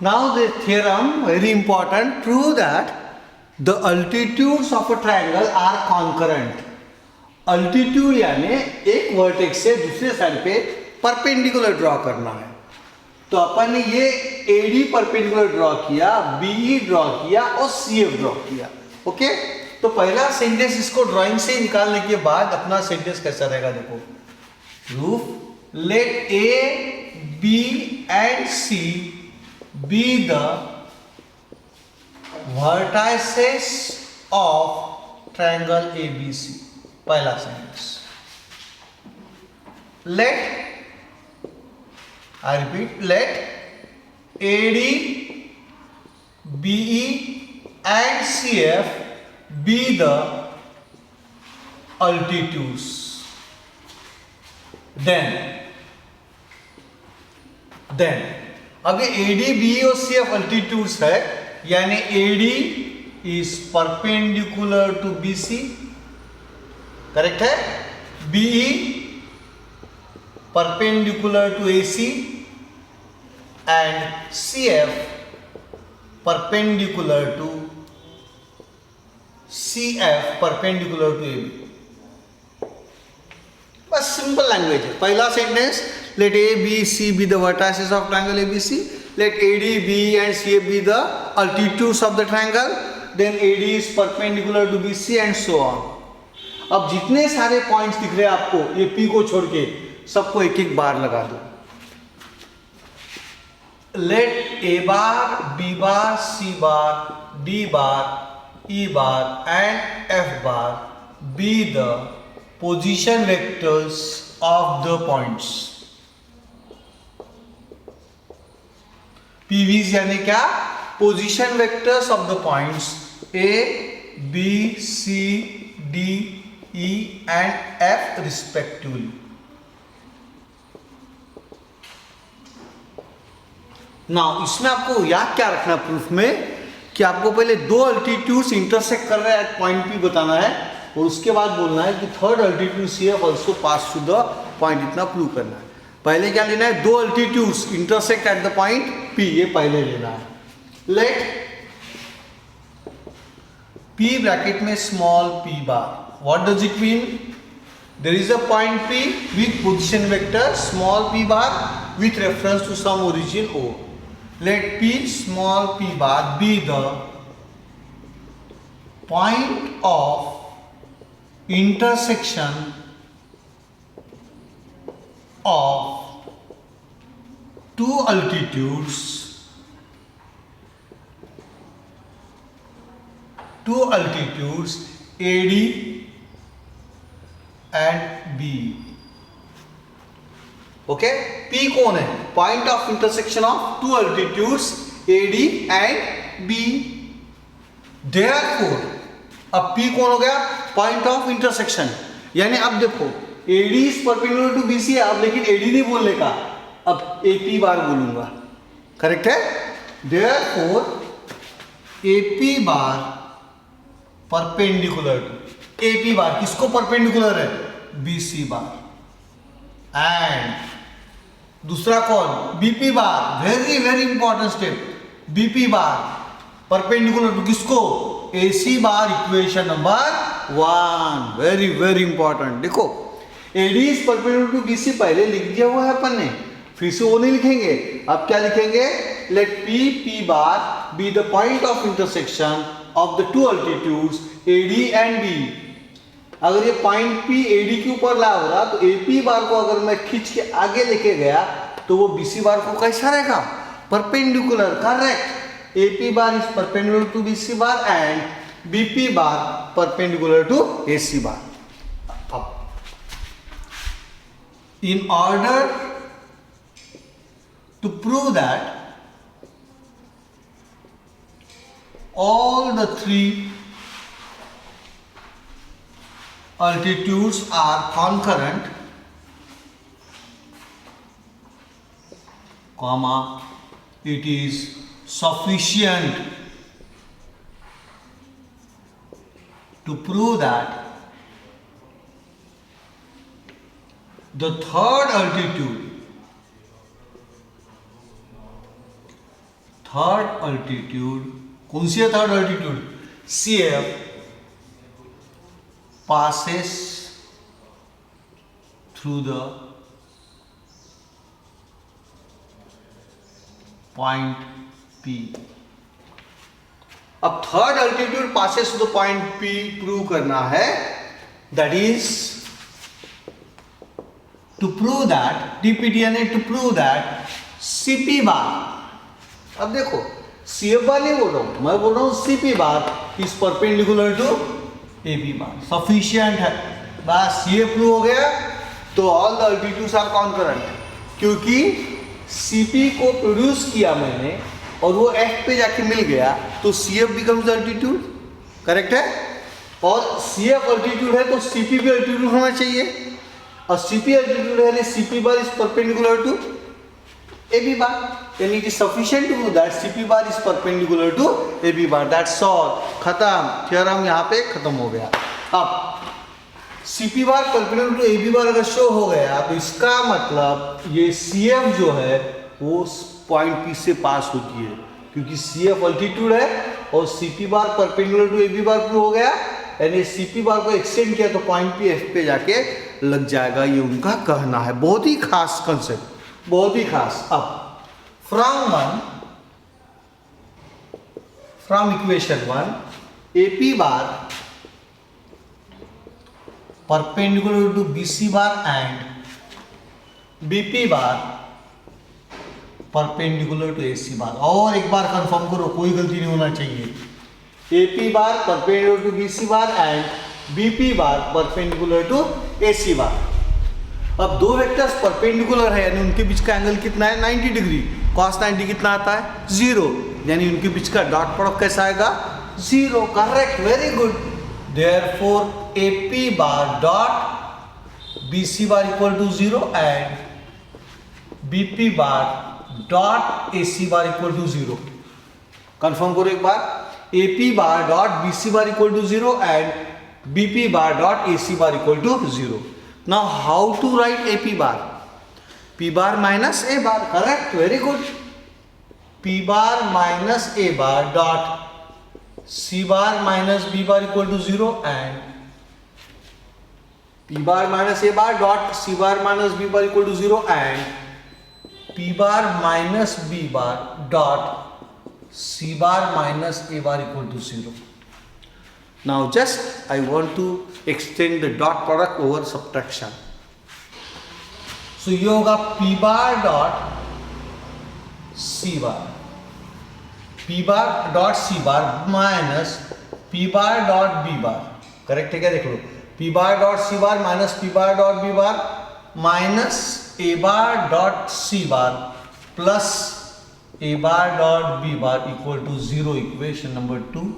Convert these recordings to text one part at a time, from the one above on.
Now the theorem, very important, prove that the altitudes of a triangle are concurrent. Altitude यानी एक vertex से दूसरे side पे perpendicular draw करना है. तो अपन ने ये एडी परपेंडिकुलर ड्रॉ किया, बीई ड्रॉ किया और सीएफ ड्रॉ किया. ओके, तो पहला सेंटेंस इसको ड्राइंग से निकालने के बाद अपना सेंटेंस कैसा रहेगा देखो. Proof let A B and C be the vertices of triangle ABC. पहला sentence. Let, I repeat, let AD BE and CF be the altitudes. Then अब ये AD, BE और CF altitudes है, यानी AD is perpendicular to BC, correct है. BE perpendicular to AC and CF perpendicular to CF perpendicular to AB. बस simple language है. पहला sentence, let A B C be the vertices of triangle ABC, let AD B and C be the altitudes of the triangle, then AD is perpendicular to BC and so on. अब जितने सारे points दिख रहे हैं आपको, ये P को छोड़ के सबको एक एक बार लगा दो. Let A bar B bar C bar D bar E bar and F bar be the position vectors of the points. PVs यानी क्या? Position vectors of the points A, B, C, D, E and F respectively. Now इसमें आपको याद क्या रखना proof में कि आपको पहले दो अल्टीट्यूड्स इंटरसेक्ट कर रहे हैं एट पॉइंट पी बताना है, और उसके बाद बोलना है कि third altitude CF also pass to the point, इतना प्रूव करना है. पहले क्या लेना है? दो altitudes intersect at the point P, ये पहले लेना है. लेट पी ब्रैकेट में small P bar, what does it mean? There is a point P with position vector small P bar with reference to some origin O. Let P small p bar be the point of intersection of two altitudes AD and B. Okay, P कौन है? Point of intersection of two altitudes AD and B. Therefore अब P कौन हो गया? Point of intersection. यानी अब देखो AD is perpendicular to BC है, अब लेकिन AD नहीं बोलने का, अब AP बार बोलूंगा, करेक्ट है. Therefore AP bar perpendicular to, AP bar किसको परपेंडिकुलर है? BC bar. एंड दूसरा कौन? BP bar. Very very important step. BP bar perpendicular to किसको? AC bar. Equation number 1, very very important. देखो AD is perpendicular to BC पहले लिख दिया हुआ है अपन ने, फिर से वो नहीं लिखेंगे. अब क्या लिखेंगे? Let P bar be the point of intersection of the two altitudes AD and B. अगर ये पॉइंट P AD के ऊपर ला हो रहा, तो AP बार को अगर मैं खींच के आगे लेके गया तो वो BC बार को कैसा रहेगा? Perpendicular, correct. AP bar is perpendicular to BC bar and BP bar perpendicular to AC bar. अब in order to prove that all the three altitudes are concurrent, comma, it is sufficient to prove that the third third altitude, कौन सी है third altitude? CF passes through the point P. अब third altitude passes to the point P prove करना है, that is to prove that TPTN to prove that CP bar, अब देखो CF बार नहीं बोल रहा हूं मैं, बोल रहा हूं CP bar is perpendicular to AB bar, sufficient है, बस ये प्रूव हो गया तो all the altitudes are concurrent, क्योंकि CP को प्रोड्यूस किया मैंने और वो F पे जाके मिल गया तो CF becomes the altitude, correct है, और CF अल्टीट्यूड है तो CP भी अल्टीट्यूड होना चाहिए, और CP अल्टीट्यूड है CP bar is perpendicular to AB bar, यानी it is sufficient to prove that CP bar is perpendicular to AB bar, that's all, खत्म, थ्योरम यहाँ पे खत्म हो गया। अब CP bar perpendicular to AB bar अगर शो हो गया तो इसका मतलब ये CF जो है वो पॉइंट P से पास होती है, क्योंकि CF अल्टीट्यूड है और CP bar perpendicular to AB bar prove हो गया, यानी CP बार को एक्सटेंड किया तो पॉइंट P F पे जाके लग जाएगा, ये उनका कहना है, बहुत ही खास कंसेप्ट, बहुत ही खास। अब from equation 1 AP bar perpendicular to BC bar and BP bar perpendicular to AC bar, और एक बार कंफर्म करो, कोई गलती नहीं होना चाहिए, AP bar perpendicular to BC bar and BP bar perpendicular to AC bar. अब दो वेक्टर्स परपेंडिकुलर है यानी उनके बीच का एंगल कितना है 90 डिग्री, cos 90 कितना आता है 0, यानी उनके बीच का डॉट प्रोडक्ट कैसा आएगा 0, correct, very good, therefore AP bar dot BC bar equal to 0 and BP bar dot AC bar equal to 0, confirm करो एक बार, AP bar dot BC bar equal to 0 and BP bar dot AC bar equal to 0। Now how to write AP bar? P bar minus A bar, correct, very good. P bar minus A bar dot C bar minus B bar equal to 0 and P bar minus A bar dot C bar minus B bar equal to 0 and P bar minus B bar dot C bar minus A bar equal to 0. Now just I want to extend the dot product over subtraction. So ये होगा P bar dot C bar, P bar dot C bar minus P bar dot B bar, correct है क्या, देख लो, P bar dot C bar minus P bar dot B bar minus A bar dot C bar plus A bar dot B bar equal to 0, equation number 2।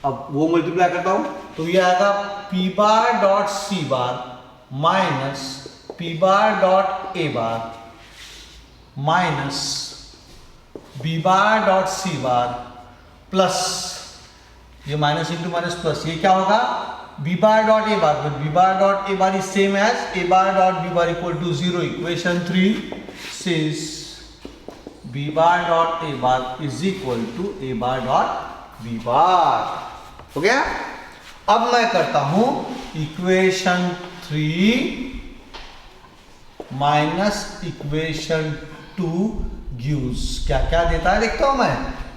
अब वो multiply करता हूं तो ये आएगा P bar dot C bar minus P bar dot A bar minus B bar dot C bar plus, ये minus into minus plus, ये क्या होगा B bar dot A bar, but B bar dot A bar is same as A bar dot B bar equal to 0, equation 3 says B bar dot A bar is equal to A bar dot B bar, हो गया। अब मैं करता हूं equation 3 minus equation 2 gives क्या क्या देता है देखता हूं मैं,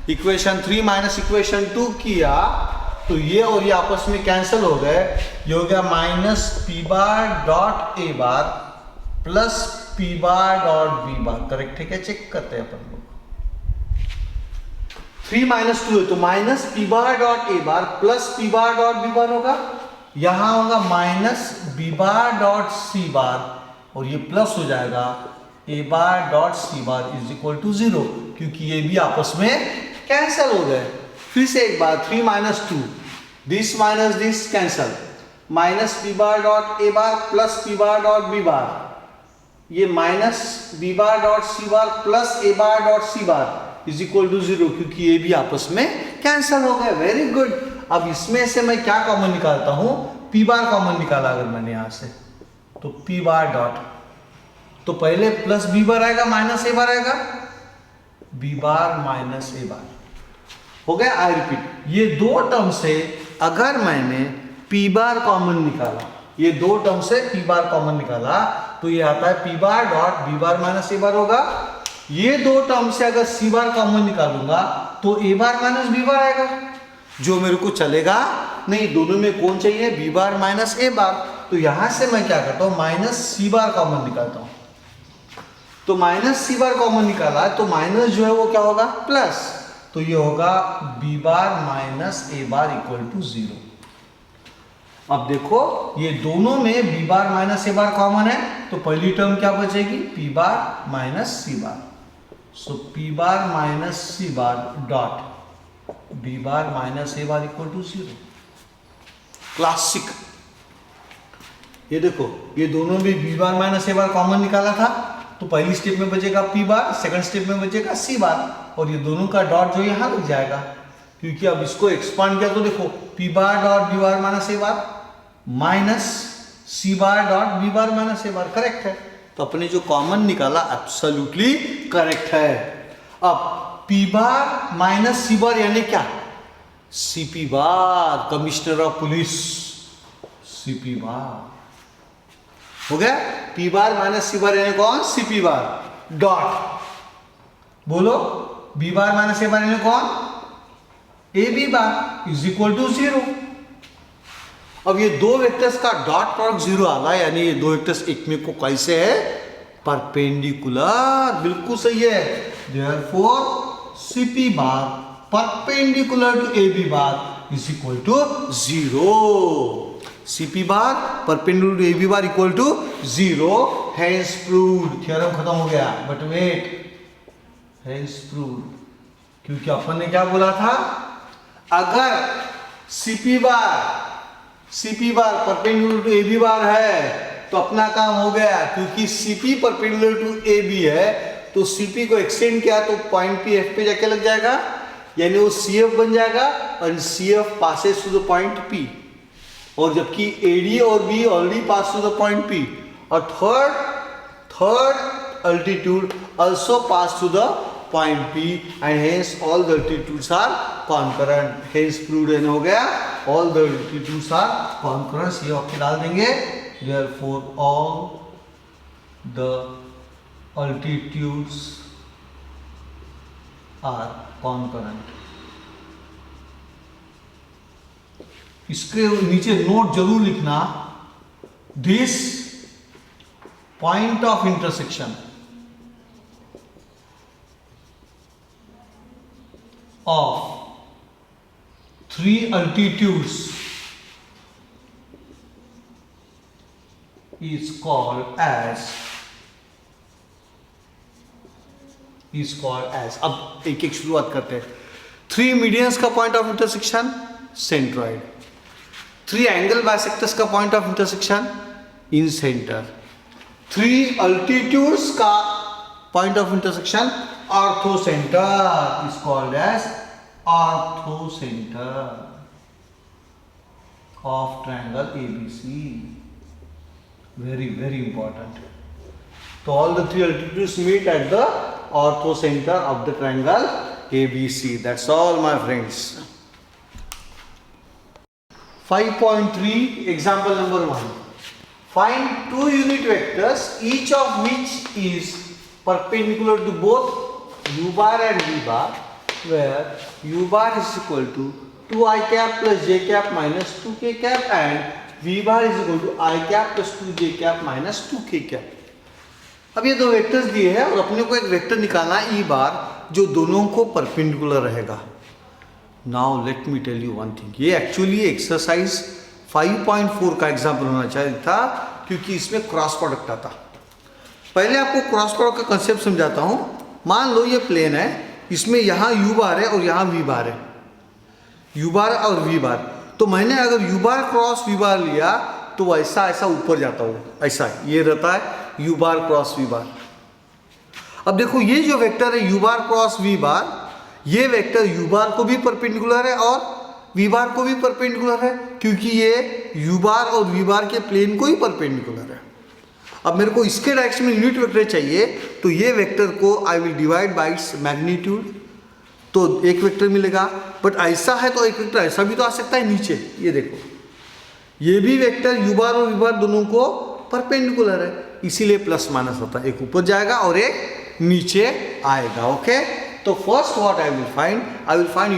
इक्वेशन 3 माइनस इक्वेशन 2 किया तो ये और ये आपस में कैंसिल हो गए, ये हो गया minus P bar dot A bar plus P bar dot B bar, correct है क्या, चेक करते हैं अपन लोग, 3 माइनस 2 है तो minus P bar dot A bar plus P bar dot B bar होगा, यहां होगा minus B bar dot C bar और ये प्लस हो जाएगा A bar dot C bar is equal to 0, क्योंकि ये भी आपस में कैंसिल हो गए। फिर से एक बार 3 minus 2, this minus this cancel, minus P bar dot A bar plus P bar dot B bar, ये minus B bar dot C bar plus A bar dot C bar is equal to 0, क्योंकि ये भी आपस में cancel हो गए, very good. अब इसमें से मैं क्या कॉमन निकालता हूं, P बार कॉमन निकाला अगर मैंने यहां से तो P बार डॉट, तो पहले प्लस B बार आएगा माइनस A बार आएगा, बी बार माइनस ए बार हो गया। आई रिपीट, ये दो टर्म से अगर मैंने पी बार कॉमन निकाला, ये दो टर्म से पी बार कॉमन निकाला तो ये आता है P bar dot B bar minus A bar होगा। ये दो टर्म से अगर सी बार कॉमन निकालूंगा तो ए बार माइनस बी बार आएगा, जो मेरे को चलेगा नहीं। दोनों में कौन चाहिए? बी बार माइनस ए बार। तो यहां से मैं क्या करता हूं, माइनस सी बार कॉमन निकालता हूं। तो माइनस सी बार कॉमन निकाला तो माइनस जो है वो क्या होगा? प्लस। तो ये होगा B bar minus A bar equal to 0। अब देखो ये दोनों में B bar minus A bar common है तो पहली टर्म क्या बचेगी? P bar minus C bar. So P bar minus C bar dot B bar minus A bar equal to 0। Classic. ये देखो ये दोनों भी B bar minus A bar common निकाला था तो पहली स्टेप में बचेगा पी बार, सेकंड स्टेप में बचेगा सी बार, और ये दोनों का डॉट जो यहां लग जाएगा, क्योंकि अब इसको एक्सपांड किया तो देखो P bar dot B bar minus A bar minus C bar dot B bar minus A bar. Correct है। तो अपने जो कॉमन निकाला एब्सोल्युटली करेक्ट है। अब P bar minus C bar यानी क्या? CP bar, commissioner of police, CP bar हो गया। P bar minus C bar यानी कौन? सीपी बार डॉट, बोलो B bar minus A bar यानी कौन? A B bar is equal to 0। अब ये दो वेक्टर्स का डॉट प्रोडक्ट 0 आ रहा है, यानी ये दो वेक्टर्स एक में को कैसे है? परपेंडिकुलर। बिल्कुल सही है। Therefore CP bar perpendicular to A B bar is equal to 0। CP bar perpendicular to A B bar equal to 0। Hence proved. Theorem खत्म हो गया। बट वेट, हेंस प्रूव्ड, क्योंकि अपन ने क्या बोला था? अगर CP bar perpendicular to A B bar है तो अपना काम हो गया, क्योंकि CP perpendicular to A B है तो सीपी को एक्सटेंड किया तो पॉइंट पी एफ पे जाके लग जाएगा, यानी वो सी एफ बन जाएगा और C F passes to the point P, और जबकि एडी और B already pass to the point P, और third altitude also pass to the point P and hence all the altitudes are concurrent. Hence proved हो गया all the altitudes are concurrent। ये आपके डाल देंगे। Therefore all the altitudes are concurrent। इसके नीचे note जरूर लिखना, this point of intersection of three altitudes is called as अब एक एक शुरुआत करते हैं। थ्री मीडियंस का point of intersection centroid, three angle bisectors का point of intersection incentre, three altitudes का point of intersection orthocentre is called as orthocentre of triangle ABC. Very very important. तो all the three altitudes meet at the orthocentre of the triangle ABC. That's all my friends. 5.3 example number 1. Find two unit vectors each of which is perpendicular to both u bar and v bar, where u bar is equal to 2i cap plus j cap minus 2k cap and v bar is equal to I cap plus 2j cap minus 2k cap। अब ये दो vectors दिए हैं और अपने को एक vector निकालना है e बार जो दोनों को परपेंडिकुलर रहेगा। Now let me tell you one thing, ये एक्चुअली एक्सरसाइज 5.4 का एग्जाम्पल होना चाहिए था, क्योंकि इसमें क्रॉस प्रोडक्ट आता। पहले आपको क्रॉस प्रोडक्ट का कंसेप्ट समझाता हूँ। मान लो ये प्लेन है, इसमें यहाँ u बार है और यहाँ v बार है, u बार और v बार। तो मैंने अगर u बार क्रॉस v बार लिया तो ऐसा ऐसा ऊपर जाता हो, ऐसा ये रहता है u बार क्रॉस v बार। अब देखो ये जो वेक्टर है u bar cross v bar, ये वेक्टर u बार को भी परपेंडिकुलर है और v बार को भी परपेंडिकुलर है, क्योंकि ये u बार और v बार के प्लेन को ही परपेंडिकुलर है। अब मेरे को इसके डायरेक्शन में यूनिट वेक्टर चाहिए, तो ये वेक्टर को I will divide by its magnitude, तो एक वेक्टर मिलेगा। बट ऐसा है तो एक वेक्टर ऐसा भी तो आ सकता है नीचे, ये देखो ये भी वेक्टर u बार और v बार दोनों को परपेंडिकुलर है, इसीलिए प्लस माइनस होता है, एक ऊपर जाएगा और एक नीचे आएगा। ओके, तो first what I will find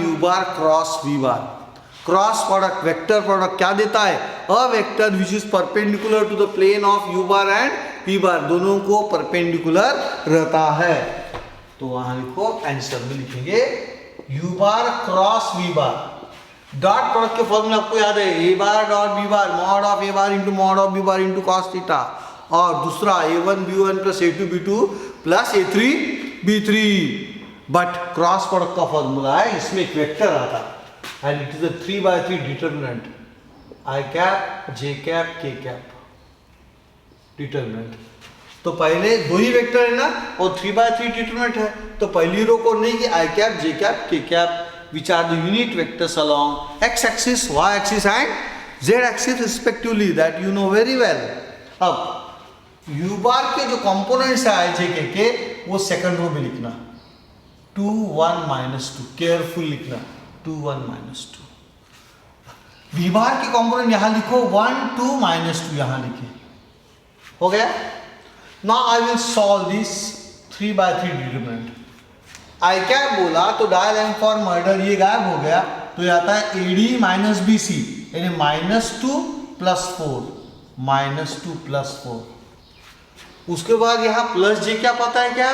u bar cross v bar. Cross product, vector product क्या देता है? A vector which is perpendicular to the plane of u bar and v bar, दोनों को परपेंडिकुलर रहता है। तो वहां लिखो, आंसर में लिखेंगे u बार क्रॉस v बार। डॉट प्रोडक्ट के फॉर्मूला आपको याद है, a bar dot b bar, mod of a bar into mod of b bar into cos theta, और दूसरा a1 b1 plus a2 b2 plus a3 b3। But cross product का formula है, इसमें एक वेक्टर आता है and it is a 3/3 determinant, I cap, J cap, K cap determinant। तो पहले दो ही वेक्टर है ना, और 3/3 determinant है, तो पहली रो को नहीं कि I cap, J cap, K cap which are the unit vectors along x axis, y axis and z axis respectively, that you know very well। अब u बार के जो कंपोनेंट्स है i j k के, वो सेकंड रो में लिखना, 2 1 -2, careful लिखना, 2 1 -2। v बार के कंपोनेंट यहां लिखो, 1 2 -2 यहां लिखे, हो गया। Now I will solve this 3/3 determinant. I cap बोला तो डायल एम फॉर मर्डर ये गायब हो गया, तो ये आता है AD माइनस BC, यानी -2 + 4, -2 + 4। उसके बाद यहाँ प्लस j क्या पता है क्या?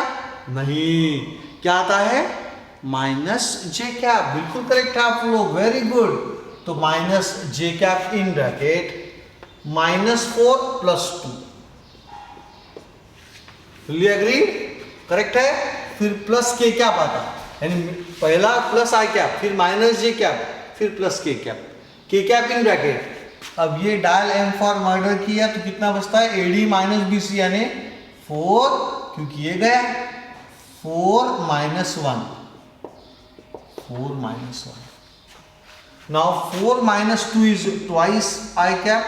नहीं, क्या आता है? -j cap. बिल्कुल करेक्ट है आप लोग, वेरी गुड। तो -j cap in bracket -4 + 2। Fully agree, correct है। फिर प्लस के क्या पता, यानी पहला प्लस आई कैप, फिर -j कैप, फिर plus K cap, K cap in bracket. अब ये डायल एम फॉर मर्डर किया तो कितना बचता है? AD माइनस BC यानी 4, क्योंकि ये गया 4 - 1, 4 - 1। Now 4 - 2 is twice I cap,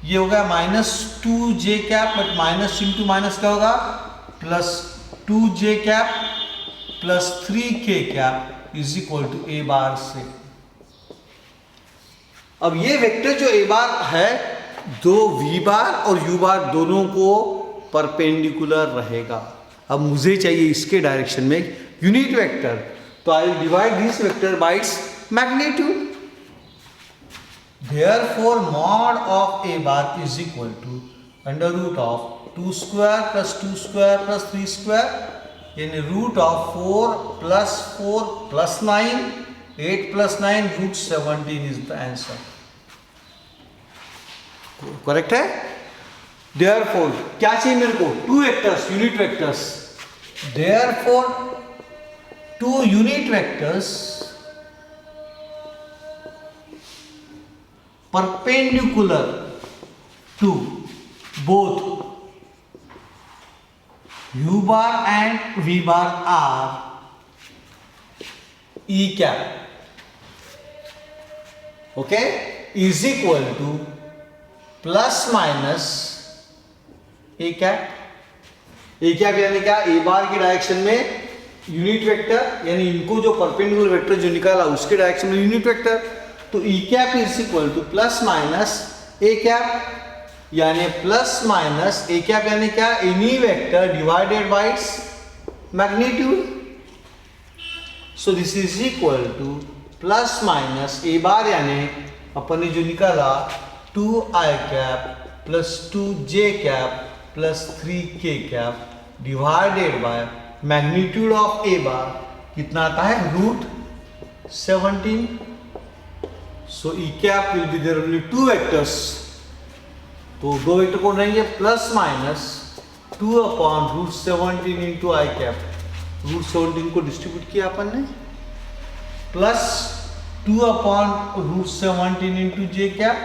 ये हो गया -2j cap, but minus into minus क्या होगा? +2j cap plus 3k cap is equal to a bar से। अब ये वेक्टर जो a बार है, दो v बार और u बार दोनों को परपेंडिकुलर रहेगा। अब मुझे चाहिए इसके डायरेक्शन में यूनिट वेक्टर, तो I will divide this vector by its magnitude. Therefore, mod of a bar is equal to √ 2 square plus 2 square plus 3 square, यानी √4 + 4 + 9, 8 + 9 √17 is the answer। करेक्ट है। Therefore, क्या चाहिए मेरे को? 2 vectors, unit vectors. Therefore, 2 unit vectors perpendicular to both u bar and v bar are E cap, okay, is equal to ± A cap। A cap यानी क्या? A बार की direction में unit vector, यानी इनको जो परपेंडिकुलर वेक्टर जो निकाला उसके डायरेक्शन में यूनिट वेक्टर, तो E cap is equal to ± A cap, यानी ± A कैप यानी क्या? Any vector divided by its magnitude. So this is equal to ± A bar, यानी अपन ने जो निकाला 2i cap plus 2j cap plus 3k cap divided by magnitude of A bar, कितना आता है? √17। So E cap will be there only 2 vectors, तो दो वेक्टर कौन रहेंगे? ±2/√17 इंटू आई कैप, √17 को डिस्ट्रीब्यूट किया अपन ने, +2/√17 इंटू जे कैप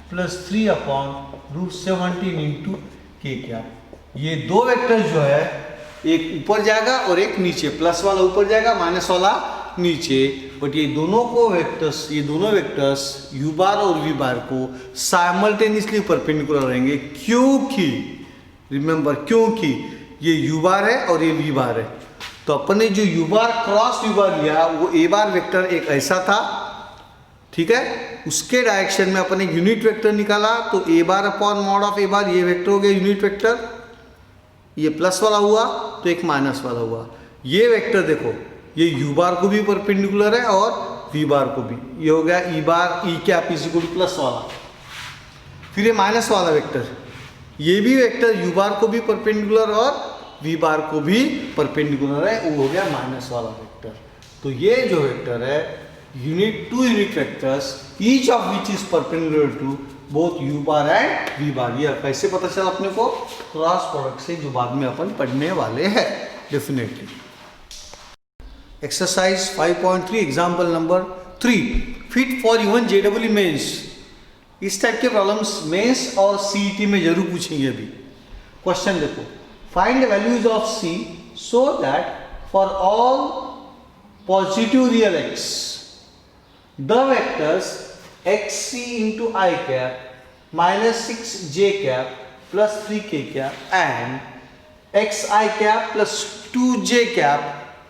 प्लस 3/√17 इंटू के कैप। ये दो वेक्टर जो है, एक ऊपर जाएगा और एक नीचे, प्लस वाला ऊपर जाएगा, माइनस वाला नीचे, बट ये दोनों वेक्टर्स u बार और v बार को साइमल्टेनियसली परपेंडिकुलर रहेंगे, क्योंकि रिमेंबर, क्योंकि ये u बार है और ये v बार है। तो अपन ने जो u बार क्रॉस v बार लिया वो a बार वेक्टर एक ऐसा था, ठीक है, उसके डायरेक्शन में अपन एक यूनिट वेक्टर निकाला, तो a bar upon mod of a बार, ये वेक्टर हो गया यूनिट वेक्टर, ये प्लस वाला हुआ तो एक माइनस वाला हुआ। ये वेक्टर देखो, ये u बार को भी परपेंडिकुलर है और v बार को भी, ये हो गया e bar e cap is equal two plus वाला। फिर ये माइनस वाला वेक्टर, ये भी वेक्टर u बार को भी परपेंडिकुलर और v बार को भी परपेंडिकुलर है, वो हो गया माइनस वाला वेक्टर। तो ये जो वेक्टर है two unit vectors, each of which is perpendicular to both u bar and v bar. ये कैसे पता चला अपने को? क्रॉस प्रोडक्ट से, जो बाद में अपन पढ़ने वाले हैं definitely. Exercise 5.3 example number 3, fit for even JEE mains. इस टाइप के प्रॉब्लम्स मेंस और CET में जरूर पूछेंगे। अभी क्वेश्चन देखो, find the values of C so that for all positive real x the vectors xc into I cap minus 6j cap plus 3k cap and xi cap plus 2j cap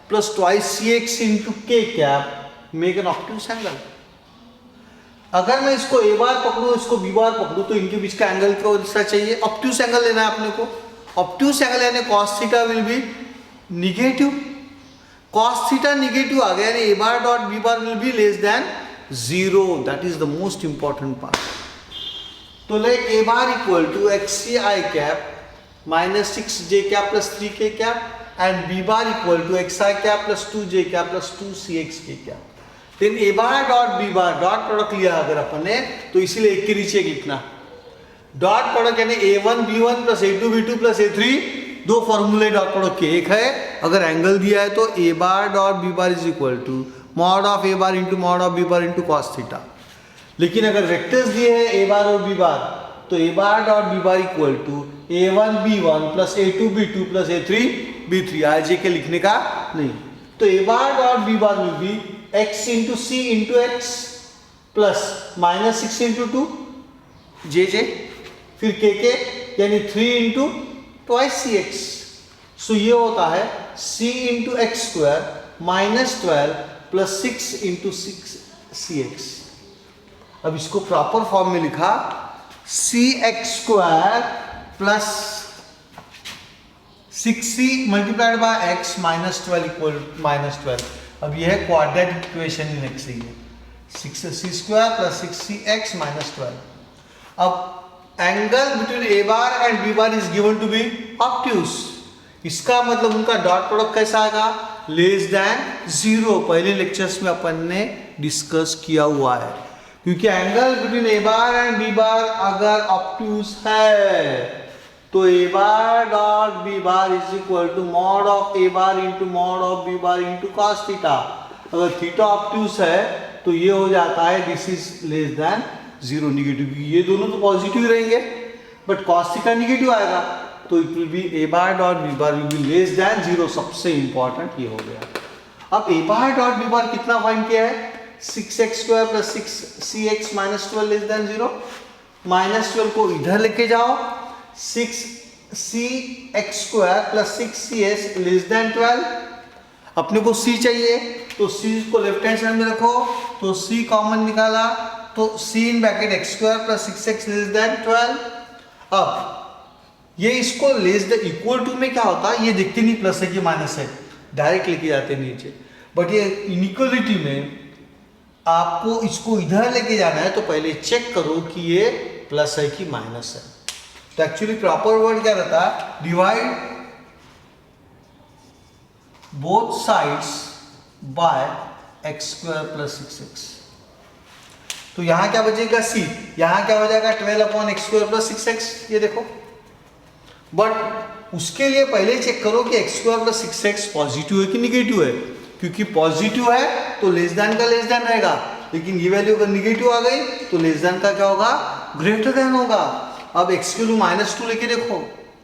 plus twice cx into k cap make an obtuse angle। अगर मैं इसको a बार पकड़ूं, इसको b बार पकड़ूं, तो इनके बीच का angle क्या होना चाहिए? ऑब्ट्यूस एंगल लेना है अपने को। ऑब्ट्यूस एंगल यानी cos theta will be negative, cos theta negative आ गया, यानी a bar dot b bar will be less than 0, that is the most important part। तो like a bar equal to xc I cap minus 6j cap plus 3k cap and b bar equal to xi cap plus 2j cap plus 2cxk cap। then a bar dot b bar dot product लिया अगर अपन ने, तो इसीलिए एक के नीचे एक लिखना, डॉट प्रोडक्ट यानी a1 b1 plus a2 b2 plus a3, दो फॉर्मूले डॉट प्रोडक्ट के एक है। अगर एंगल दिया है तो a bar dot b bar is equal to mod of a bar into mod of b bar into cos theta. लेकिन अगर वेक्टर्स दिए हैं a बार और b बार, तो a bar dot b bar equal to a1 b1 plus a2 b2 plus a3 b3, आज के लिखने का नहीं। तो a bar dot b bar will be x into c into x plus minus 6 into 2 jj, फिर kk यानी 3 into twice cx। सो ये होता है c into x square minus 12 plus 6 into 6cx। अब इसको प्रॉपर फॉर्म में लिखा, cx square plus 6c multiplied by x minus 12 equal minus 12। अब यह है क्वाड्रेटिक इक्वेशन इन x है, 6c square plus 6cx minus 12। अब angle between a bar and b bar is given to be obtuse. इसका मतलब उनका dot product कैसा आएगा? Less than 0। पहले लेक्चर्स में अपन ने डिस्कस किया हुआ है, क्योंकि angle between a bar and b bar अगर ऑब्ट्यूस है तो a bar dot b bar is equal to mod of a bar into mod of b bar into cos theta. अगर थीटा ऑब्ट्यूस है तो ये हो जाता है this is less than 0 negative. ये दोनों तो पॉजिटिव रहेंगे, बट cos थीटा निगेटिव आएगा, तो it will be a bar dot b bar will be less than 0। सबसे इंपॉर्टेंट ये हो गया। अब a बार डॉट b बार कितना फाइंड किया है? 6x square plus 6cx minus 12 less than 0। Minus 12 को इधर लेके जाओ, 6cx square plus 6cs less than 12। अपने को c चाहिए, तो c को लेफ्ट हैंड साइड में रखो, तो c कॉमन निकाला, तो c in bracket x square plus 6x less than 12। अब ये इसको लेस द इक्वल टू में क्या होता है, ये देखते नहीं प्लस है कि माइनस है, डायरेक्ट लेके जाते हैं नीचे। बट ये इनइक्वालिटी में आपको इसको इधर लेके जाना है, तो पहले चेक करो कि ये प्लस है कि माइनस है। तो एक्चुअली प्रॉपर वर्ड क्या रहता है? Divide both sides by x square plus 6x। तो यहां क्या बचेगा? c। यहां क्या हो जाएगा? 12 upon x square plus 6x। ये देखो, बट उसके लिए पहले चेक करो कि x square plus 6x positive है कि निगेटिव है, क्योंकि पॉजिटिव है तो लेस देन का लेस देन रहेगा, लेकिन ये वैल्यू अगर निगेटिव आ गई तो लेस देन का क्या होगा? ग्रेटर देन होगा। अब x की वैल्यू -2 लेके देखो,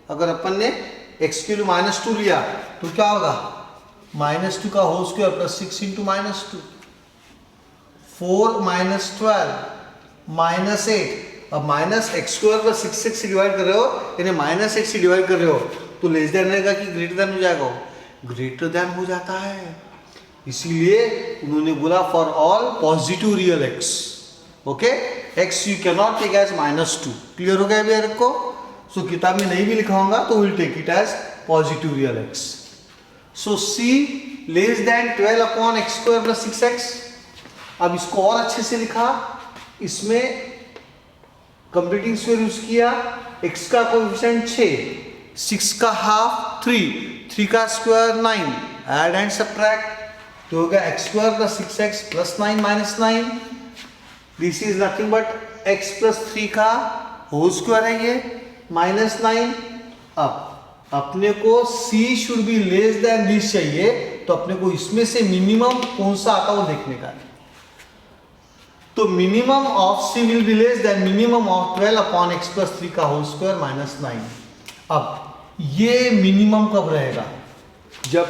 अगर अपन ने x की वैल्यू -2 लिया तो क्या होगा? -2 का होल स्क्वायर प्लस 6 इंटू -2, 4 - 12 -8। अब -x² प्लस 6x से डिवाइड कर रहे हो, यानी -x से डिवाइड कर रहे हो, तो लेस देन रहेगा कि ग्रेटर देन हो जाएगा? ग्रेटर देन हो जाता है। इसीलिए उन्होंने बोला for all positive real x, okay, x you can not take as -2। Clear हो गया भैया को? सो किताब में नहीं भी लिखा होगा तो will take it as positive real x। So c less than 12/x² plus 6x। अब इसको और अच्छे से लिखा, इसमें कंप्लीटिंग स्क्वायर यूज किया, x का कोएफिशिएंट 6, 6 का हाफ 3, 3 का स्क्वायर 9, ऐड एंड सबट्रैक्ट, तो हो गया x² plus 6x plus 9 minus 9। This is nothing but x plus 3 का होल स्क्वायर है ये, माइनस 9। अब अपने को c should be less then this चाहिए, तो अपने को इसमें से मिनिमम कौन सा आता है वो देखने का है। तो minimum of c will be less than minimum of 12/x plus 3 का होल स्क्वायर माइनस 9। अब ये मिनिमम कब रहेगा? जब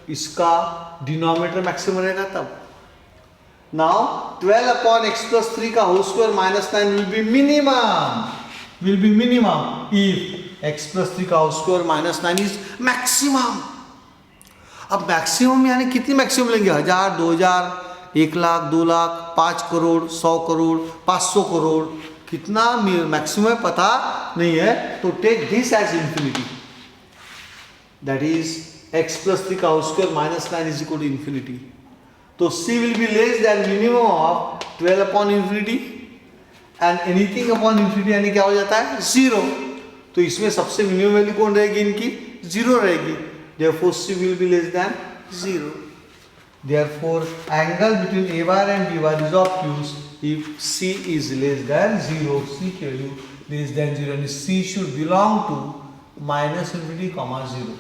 इसका डिनोमिनेटर मैक्सिमम रहेगा तब। नाउ 12/x प्लस 3 का whole square minus 9 will be minimum if x plus 3 का whole square minus 9 is maximum. अब मैक्सिमम यानी कितनी मैक्सिमम लेंगे? 1000, 2000, 1 लाख, 2 लाख, 5 करोड़, 100 करोड़, 500 करोड़, कितना मैक्सिमम पता नहीं है, तो take this as infinity, that is x plus 3 का whole square minus 9 is equal to infinity. तो c will be less than minimum of 12/इंफिनिटी एंड एनीथिंग अपॉन इंफिनिटी यानी क्या हो जाता है? 0। तो इसमें सबसे मिनिमम वैल्यू कौन रहेगी? इनकी 0 रहेगी, therefore c will be less than 0. Therefore angle between a bar and b bar is obtuse if c is less than 0, c की value less than 0, and c should belong to -infinity, 0।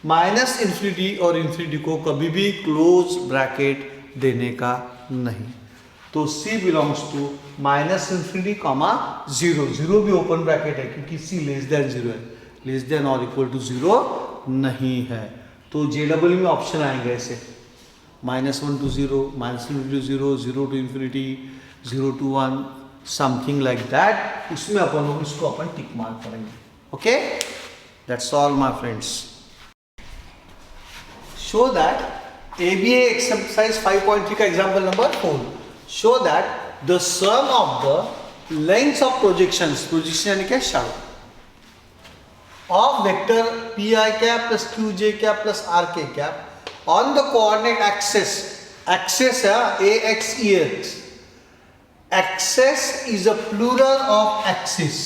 Minus infinity और infinity को कभी भी close bracket देने का नहीं, तो c belongs to -infinity, 0। 0 भी ओपन ब्रैकेट है क्योंकि c लेस देन 0 है, लेस देन और इक्वल टू 0 नहीं है। तो JEE में ऑप्शन आएंगे ऐसे -1 to 0, -infinity to 0, 0 to infinity, 0 to 1, something like that. उसमें अपन लोग इसको अपन टिक मार्क करेंगे। Okay, that's all my friends. Show that ABA exercise 5.3 का example number 4, show that the sum of the lengths of projections, projection यानी क्या? Shadow of vector pi cap plus qj cap plus rk cap on the coordinate axis, axis है ax ex, axis is a plural of axis.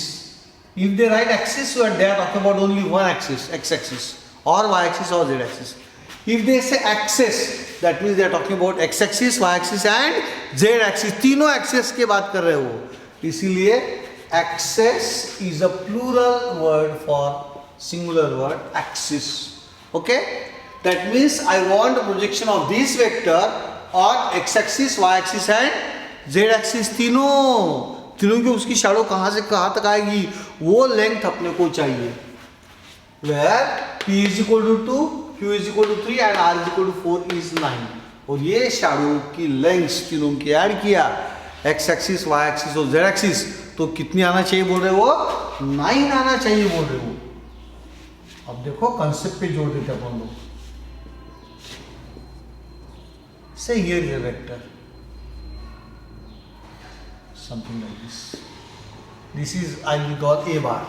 If they write axis, so they are talking about only one axis, x axis or y axis or z axis. If they say axis, that means they are talking about x axis, y axis and z axis, तीनों axis के बात कर रहे हो, इसीलिए axis is a plural word for singular word axis. Okay, that means I want a projection of this vector on x axis, y axis and z axis, तीनों की उसकी शैडो कहां से कहां तक आएगी वो लेंथ अपने को चाहिए, where p is equal to 2, q is equal to 3 and r is equal to 4 is 9। और ये शैडो की लेंथ तीनों की ऐड किया, x axis, y axis और z axis, तो कितनी आना चाहिए बोल रहे वो? 9 आना चाहिए बोल रहे वो। अब देखो कंसेप्ट पे जोड़ देते अपन लोग। से here is a vector something like this, this is I will call a bar,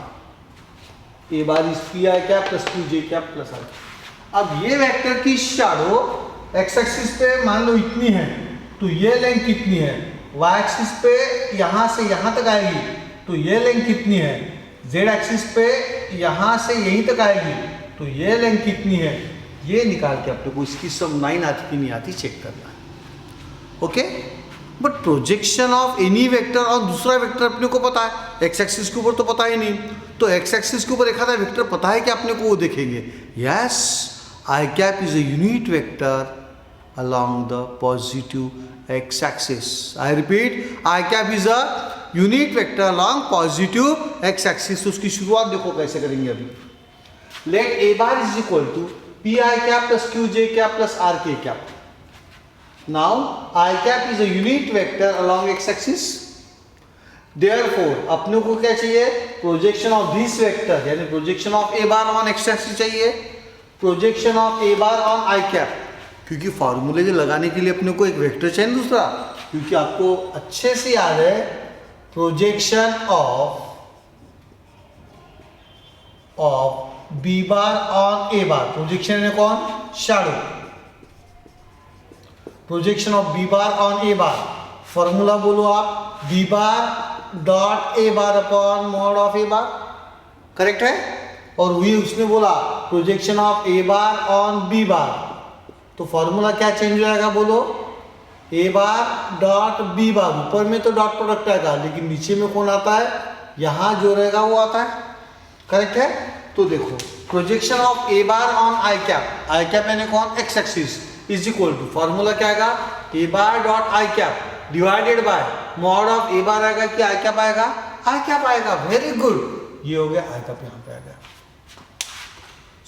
a bar is pi cap plus qj cap plus r। अब ये वेक्टर की शैडो x एक्सिस पे मान लो इतनी है, तो ये लेंथ कितनी है? y एक्सिस पे यहां से यहां तक आएगी, तो ये लेंथ कितनी है? z एक्सिस पे यहां से यहीं तक आएगी, तो ये लेंथ कितनी है? ये निकाल के अपने को इसकी सम 9 आती कि नहीं आती चेक करना है। Okay, but projection of any vector और दूसरा वेक्टर अपने को पता है, एक्स एक्सिस के ऊपर तो पता ही नहीं, तो एक्स एक्सिस के ऊपर एक आधा वेक्टर पता है कि अपने को वो देखेंगे। Yes, I cap is a unit vector along the positive x axis. I repeat, I cap is a unit vector along positive x axis. तो उसकी शुरुआत देखो कैसे करेंगे अभी। Let a bar is equal to P I cap plus Q J cap plus R K cap. Now I cap is a unit vector along X axis. Therefore अपने को क्या चाहिए? प्रोजेक्शन ऑफ दिस वेक्टर, यानी projection of A bar on X axis चाहिए, projection of A bar on I cap. क्योंकि फॉर्मूले जो लगाने के लिए अपने को एक वेक्टर चाहिए दूसरा, क्योंकि आपको अच्छे से याद है projection of B bar on A bar. Projection है कौन? Shadow. Projection of B bar on A bar, formula बोलो आप, B bar dot A bar upon mod of A bar. Correct है? और वही उसने बोला projection of A bar on B bar, तो फॉर्मूला क्या चेंज हो जाएगा बोलो? A bar dot B bar. ऊपर में तो डॉट प्रोडक्ट आएगा, लेकिन नीचे में कौन आता है? यहां जो रहेगा वो आता है. करेक्ट है? तो देखो projection of A bar on I cap यानी कौन? X axis is equal to, formula क्या आएगा? A bar dot I cap divided by mod of A bar आएगा कि आई कैप आएगा? आई कैप आएगा. वेरी गुड, ये हो गया आई कैप, यहां पे आ गया.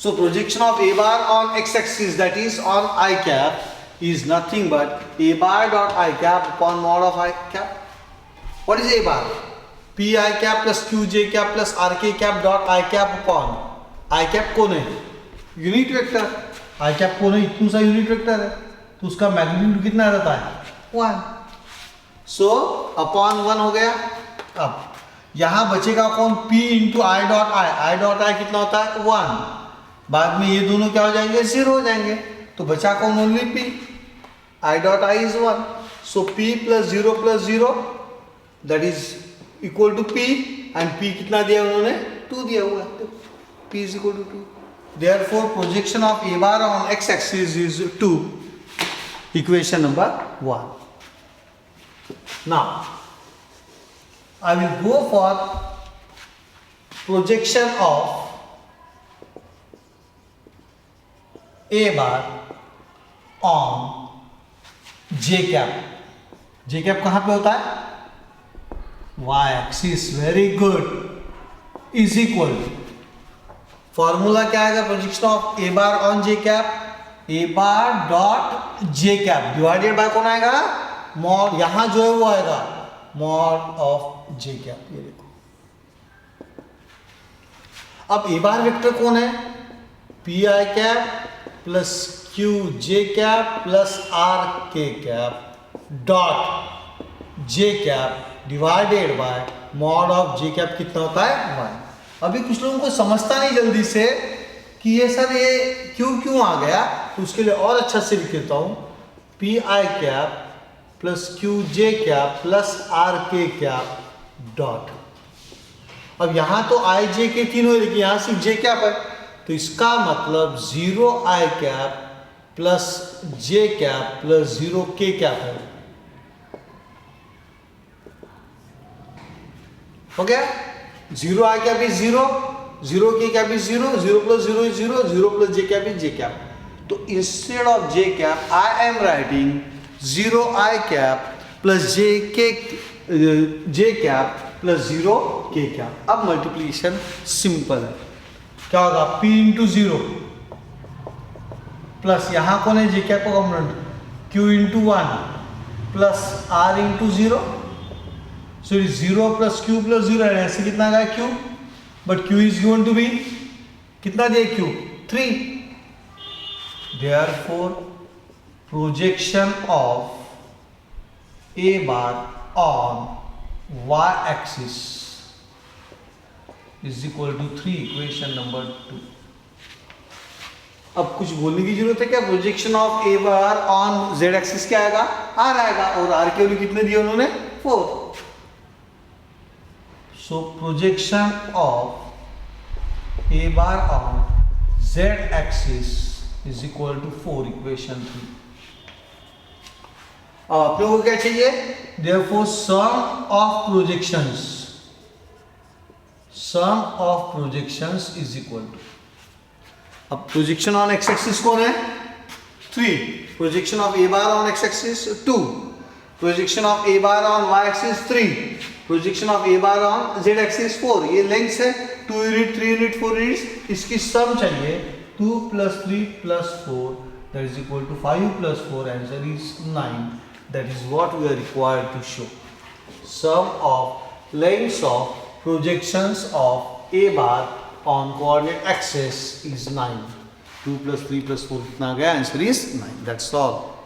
So projection of a bar on x axis, that is on I cap, is nothing but a bar dot I cap upon mod of I cap. What is a bar? P I cap plus Q J cap plus R K cap dot I cap upon I cap कौन है? Unit vector. I cap कौन है? इतना सा unit vector है, तो उसका magnitude कितना रहता है? 1. So upon 1 हो गया. अब यहां बचेगा कौन? P into I dot I. I dot I कितना होता है? 1. बाद में ये दोनों क्या हो जाएंगे? 0 हो जाएंगे. तो बचा कौन? Only P. I dot I is 1. So P plus 0 that is equal to P. And P कितना दिया उन्होंने? 2 दिया हुआ है. P is equal to 2. Therefore projection of A bar on X axis is 2. Equation number 1. Now I will go for projection of A bar on J cap. J cap कहां पे होता है? Y axis. Very good. Is equal formula क्या आएगा? Projection of A bar on J cap, A bar dot J cap divided by कौन आएगा? Mod. यहां जो है वो आएगा मॉड ऑफ J cap. ये देखो. अब A bar वेक्टर कौन है? P I cap plus Q J cap plus R K cap dot J cap divided by mod of J cap कितना होता है? 1. अभी कुछ लोगों को समझता नहीं जल्दी से कि ये सर ये क्यों आ गया, तो उसके लिए और अच्छा से लिख देता हूं. P I cap plus Q J cap plus R K cap dot. अब यहां तो आई जे के तीनों है, लेकिन यहां सिर्फ जे कैप है, तो इसका मतलब 0 I cap plus J cap plus 0 K cap है. हो गया? 0 I cap is 0, 0 K cap is 0, 0 plus 0 is 0, 0 plus J cap is J cap. तो instead of J cap I am writing 0 I cap plus J cap plus 0 K cap. अब multiplication simple है. क्या होगा? P into 0 plus यहां कौन है? J cap का component Q into 1 plus R into 0. So 0 plus Q plus 0 है. ऐसे कितना आ गया? Q. But Q is given to be कितना दिया? Q 3. Therefore projection of A bar on Y axis is equal to 3. Equation number 2. अब कुछ बोलने की जरूरत है क्या? Projection of A bar on Z axis क्या आएगा? आर आएगा. और आर के वैल्यू कितने दिए उन्होंने? 4. So projection of A bar on Z axis is equal to 4. Equation 3. आप लोगों को क्या चाहिए? Therefore sum of projections is equal to. अब प्रोजेक्शन ऑन एक्स एक्सिस कौन है? 3. Projection of A bar on X axis 2. Projection of A bar on Y axis 3. Projection of A bar on Z axis 4. ये length है 2 unit, 3 unit, 4 unit. इसकी सम चाहिए 2 plus 3 plus 4, that is equal to 5 plus 4, answer is 9. That is what we are required to show. Sum of lengths of projections of A bar on coordinate axis is 9. 2 plus 3 plus 4 कितना आ गया? Answer is 9. That's all.